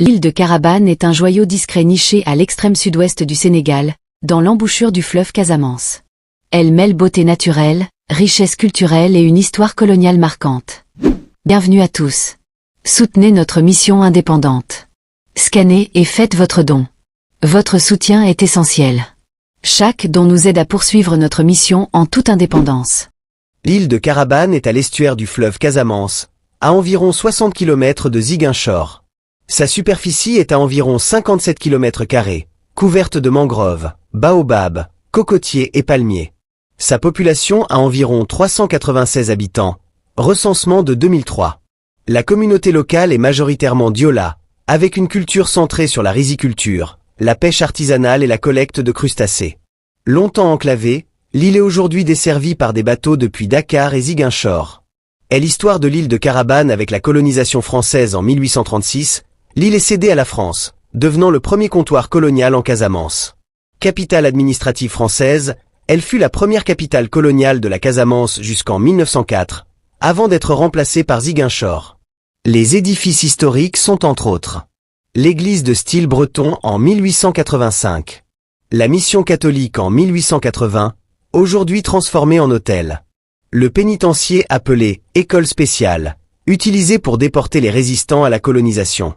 L'île de Carabane est un joyau discret niché à l'extrême sud-ouest du Sénégal, dans l'embouchure du fleuve Casamance. Elle mêle beauté naturelle, richesse culturelle et une histoire coloniale marquante. Bienvenue à tous. Soutenez notre mission indépendante. Scannez et faites votre don. Votre soutien est essentiel. Chaque don nous aide à poursuivre notre mission en toute indépendance. L'île de Carabane est à l'estuaire du fleuve Casamance, à environ 60 km de Ziguinchor. Sa superficie est à environ 57 km², couverte de mangroves, baobabs, cocotiers et palmiers. Sa population a environ 396 habitants, recensement de 2003. La communauté locale est majoritairement diola, avec une culture centrée sur la riziculture, la pêche artisanale et la collecte de crustacés. Longtemps enclavée, l'île est aujourd'hui desservie par des bateaux depuis Dakar et Ziguinchor. Est l'histoire de l'île de Carabane avec la colonisation française en 1836, l'île est cédée à la France, devenant le premier comptoir colonial en Casamance. Capitale administrative française, elle fut la première capitale coloniale de la Casamance jusqu'en 1904, avant d'être remplacée par Ziguinchor. Les édifices historiques sont entre autres l'église de style breton en 1885, la mission catholique en 1880, aujourd'hui transformée en hôtel, le pénitencier appelé « école spéciale », utilisé pour déporter les résistants à la colonisation.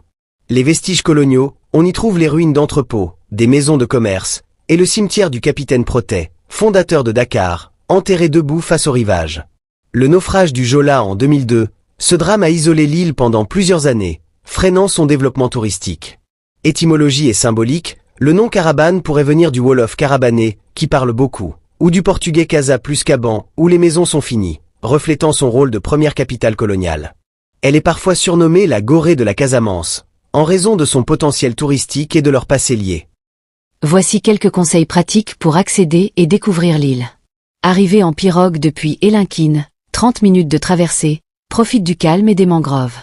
Les vestiges coloniaux, on y trouve les ruines d'entrepôts, des maisons de commerce, et le cimetière du capitaine Protet, fondateur de Dakar, enterré debout face au rivage. Le naufrage du Jola en 2002, ce drame a isolé l'île pendant plusieurs années, freinant son développement touristique. Étymologie et symbolique, le nom Carabane pourrait venir du wolof carabané, qui parle beaucoup, ou du portugais casa plus caban, où les maisons sont finies, reflétant son rôle de première capitale coloniale. Elle est parfois surnommée la Gorée de la Casamance, en raison de son potentiel touristique et de leur passé lié. Voici quelques conseils pratiques pour accéder et découvrir l'île. Arrivez en pirogue depuis Elinkine, 30 minutes de traversée, profite du calme et des mangroves.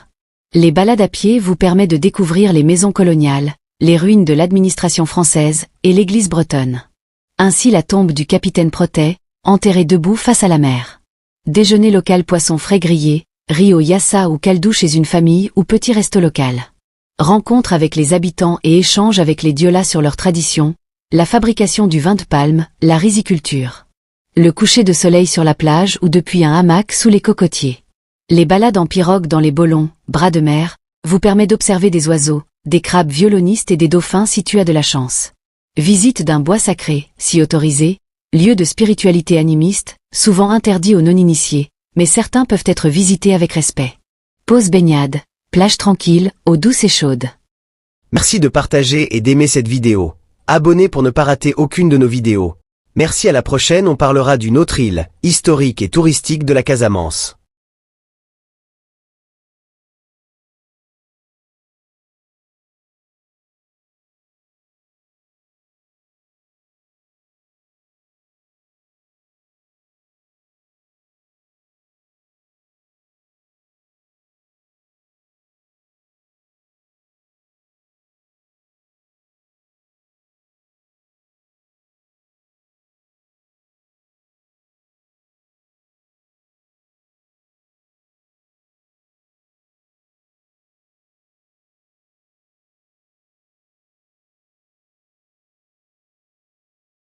Les balades à pied vous permettent de découvrir les maisons coloniales, les ruines de l'administration française et l'église bretonne. Ainsi la tombe du capitaine Protet, enterré debout face à la mer. Déjeuner local poisson frais grillé, riz au yassa ou kaldou chez une famille ou petit resto local. Rencontre avec les habitants et échange avec les diolas sur leurs traditions, la fabrication du vin de palme, la riziculture. Le coucher de soleil sur la plage ou depuis un hamac sous les cocotiers. Les balades en pirogue dans les bolons, bras de mer, vous permet d'observer des oiseaux, des crabes violonistes et des dauphins situés à de la chance. Visite d'un bois sacré, si autorisé, lieu de spiritualité animiste, souvent interdit aux non-initiés, mais certains peuvent être visités avec respect. Pause baignade. Plage tranquille, eau douce et chaude. Merci de partager et d'aimer cette vidéo. Abonnez pour ne pas rater aucune de nos vidéos. Merci, à la prochaine, on parlera d'une autre île, historique et touristique de la Casamance.